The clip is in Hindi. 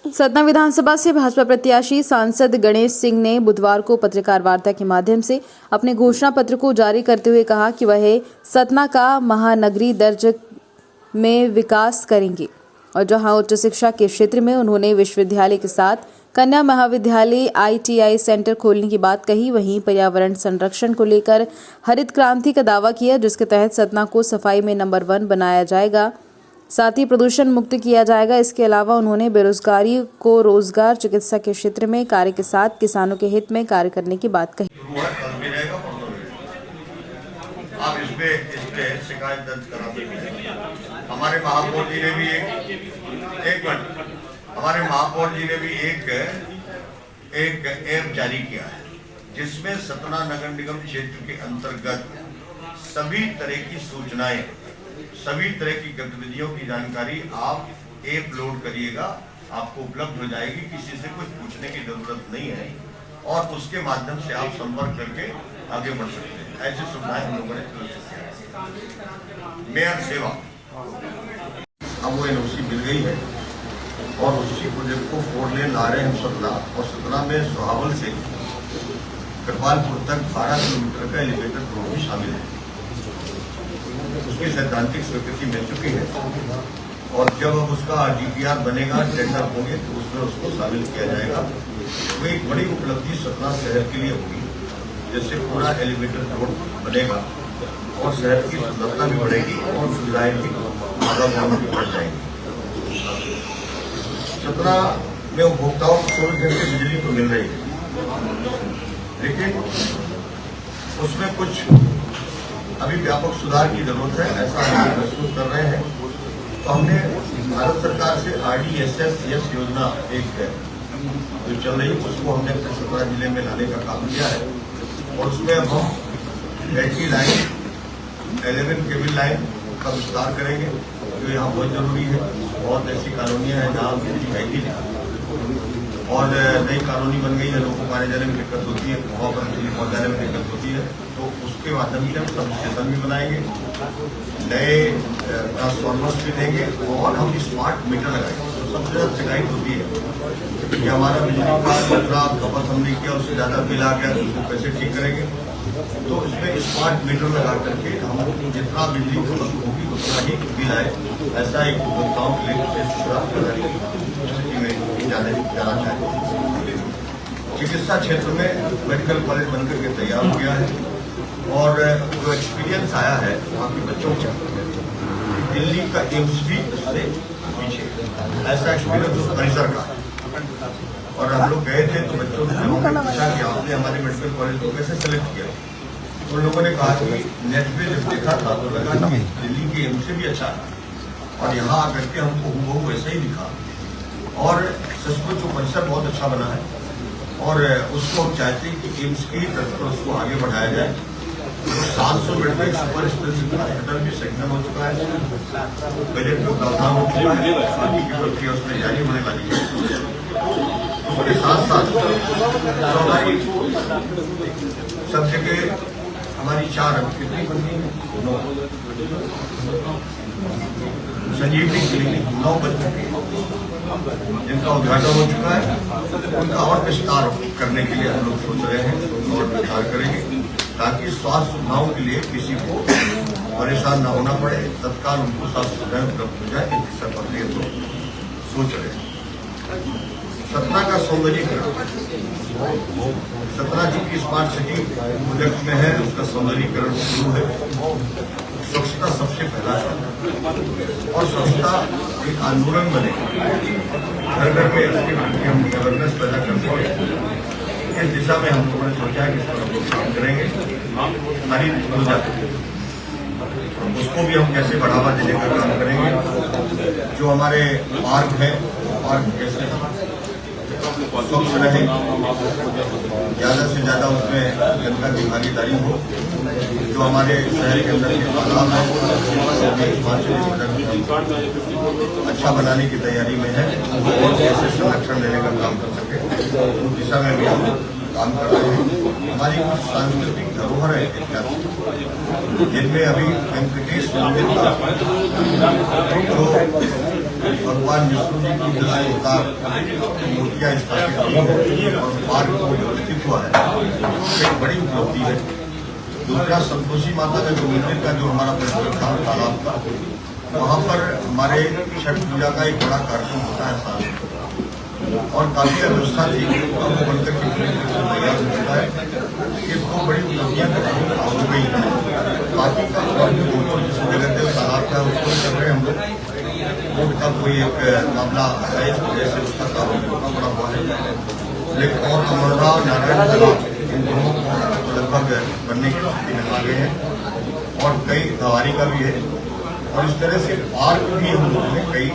सतना विधानसभा से भाजपा प्रत्याशी सांसद गणेश सिंह ने बुधवार को पत्रकार वार्ता के माध्यम से अपने घोषणा पत्र को जारी करते हुए कहा कि वह सतना का महानगरी दर्ज में विकास करेंगे और जहां उच्च शिक्षा के क्षेत्र में उन्होंने विश्वविद्यालय के साथ कन्या महाविद्यालय ITI सेंटर खोलने की बात कही, वहीं पर्यावरण संरक्षण को लेकर हरित क्रांति का दावा किया, जिसके तहत सतना को सफाई में नंबर 1 बनाया जाएगा, साथ ही प्रदूषण मुक्त किया जाएगा। इसके अलावा उन्होंने बेरोजगारी को रोजगार, चिकित्सा के क्षेत्र में कार्य के साथ किसानों के हित में कार्य करने की बात कही। आप इस पे शिकायत दर्ज करा देंगे। हमारे महापौर जी ने भी एक मिनट हमारे महापौर जी ने भी एक ऐप जारी किया है, जिसमें सतना नगर निगम क्षेत्र के अंतर्गत सभी तरह की सूचनाएं, सभी तरह की गतिविधियों की जानकारी आप ऐप लोड करिएगा, आपको उपलब्ध हो जाएगी। किसी से कुछ पूछने की जरूरत नहीं है और उसके माध्यम से आप संपर्क करके आगे बढ़ सकते हैं। ऐसी सुविधाएं हम लोगों ने मेयर सेवा अब वो NOC मिल गई है और उसी प्रोजेक्ट को 4 लेन ला रहे हैं सतना, और सतना में सोहावल से कृपालपुर तक 12 किलोमीटर का एलिवेटेड रोड भी शामिल है। उसकी सैद्धांतिक स्वीकृति मिल चुकी है और जब अब उसका DPR बनेगा, टेंडर होंगे तो उसमें उसको शामिल किया जाएगा। वो एक बड़ी उपलब्धि सतना शहर के लिए होगी, जैसे पूरा एलिवेटेड रोड बनेगा और शहर की सुंदरता भी बढ़ेगी और सुविधाएं भी बढ़ जाएंगी। सतना में उपभोक्ताओं को 24 घंटे बिजली तो मिल रही है, लेकिन उसमें कुछ अभी व्यापक सुधार की जरूरत है, ऐसा हम महसूस कर रहे हैं। तो हमने भारत सरकार से RDSS योजना एक है जो चल रही है, उसको हमने अपने सतना जिले में लाने का काम किया है और उसमें अब हम बैटरी लाइन, 11 केबल लाइन का विस्तार करेंगे, जो यहाँ बहुत जरूरी है। बहुत ऐसी कॉलोनियाँ हैं जहाँ बिजली है ही नहीं और नई कॉलोनी बन गई है, लोगों को आने जाने में दिक्कत होती है, वहाँ पर बिजली पहुँचाने में दिक्कत होती है। तो उसके माध्यम से हम सब स्टेशन भी बनाएंगे, नए ट्रांसफार्मर्स भी देंगे और हम स्मार्ट मीटर लगाएंगे। तो सबसे ज्यादा शिकायत होती है कि हमारा बिजली का जितना खपत हमने किया उससे ज्यादा बिल आ गया, उसको कैसे ठीक करेंगे। तो इसमें स्मार्ट मीटर लगा करके हम जितना बिजली खपत होगी उतना ही बिल आए, ऐसा एक उपभोक्ताओं के लिए स्थिति में जाना चाहिए। चिकित्सा क्षेत्र में मेडिकल कॉलेज बनकर के तैयार हो गया है और जो एक्सपीरियंस आया है वहाँ के बच्चों को, दिल्ली का एम्स भी उससे पीछे, ऐसा एक्सपीरियंस उस परिसर का। और हम लोग गए थे तो बच्चों से पूछा कि आपने हमारे मेडिकल कॉलेज को कैसे सेलेक्ट किया, तो लोगों ने कहा कि नेट पे जब देखा था तो लगा दिल्ली के एम्स से भी अच्छा है और यहाँ आकर के हमको हूबहू वैसा ही दिखा और सचमुच जो परिसर बहुत अच्छा बना है और उसको हम चाहते हैं कि एम्स की तरफ पर उसको आगे बढ़ाया जाए। तो 700 बेड का सुपर स्पेशलिटी हॉस्पिटल भी सेक्शन हो चुका है, बजट में प्रावधान हो चुका है, बाकी की प्रक्रिया उसमें जारी होने वाली है। उसके साथ साथ हमारी सब जगह हमारी 4 कितनी बनी है, 9 संजीवनी क्लिनिक 9 बन चुके हैं, जिनका उद्घाटन हो चुका है। उनका और विस्तार करने के लिए हम लोग सोच रहे हैं और विस्तार करेंगे ताकि स्वास्थ्य सुविधाओं के लिए किसी को परेशान न होना पड़े, तत्काल उनको स्वास्थ्य सुविधाएं उपलब्ध हो जाए, इस दिशा पर ये तो सोच रहे हैं। सतना का सौंदर्यीकरण, सतना जी की स्मार्ट सिटी प्रोजेक्ट में है, उसका सौंदर्यीकरण शुरू है। स्वच्छता सबसे पहला है और स्वच्छता एक आंदोलन बने, घर घर में इसके प्रति हम अवेयरनेस पैदा करते हैं। इस दिशा में हम लोगों ने सोचा है कि इस पर हम लोग काम करेंगे। हरित ऊर्जा उसको भी हम कैसे बढ़ावा देने का काम करेंगे। जो हमारे पार्क है, पार्क कैसे स्वच्छ रहे, ज्यादा से ज्यादा उसमें जनता की भागीदारी हो। जो हमारे शहर के अंदर के तालाब है अच्छा बनाने की तैयारी में है और कैसे संरक्षण देने का काम कर सके, उस दिशा में भी हम काम कर रहे हैं। हमारी कुछ सांस्कृतिक धरोहर है जिनमें अभी वेंकटेश मंदिर का जो भगवान विष्णु जी की 10 अवतार मूर्तियां स्थापित की हैं और पार्क को व्यवस्थित हुआ है, एक बड़ी उपलब्धि है। दूसरा, संतोषी माता का जो मंदिर का जो हमारा परिसर था तालाब का, वहाँ पर हमारे छठ पूजा का एक बड़ा कार्यक्रम होता है साल में, और काफी व्यवस्था थी और वो बनकर के तैयार हो चुका है। ये दो बड़ी उपलब्धियां हो गई हैं। बाकी का और भी फोटो जिस जगह पे तालाब का उसको कर रहे हैं हम लोग, कोर्ट का कोई एक मामला है इस वजह से उसका काम रोकना पड़ा हुआ है। लेकिन और अमरनाथ नारायण तालाब इन दोनों को लगभग बनने की स्थिति में आ गए हैं और कई सवारी का भी है, और इस तरह से पार्क भी हम लोगों ने कई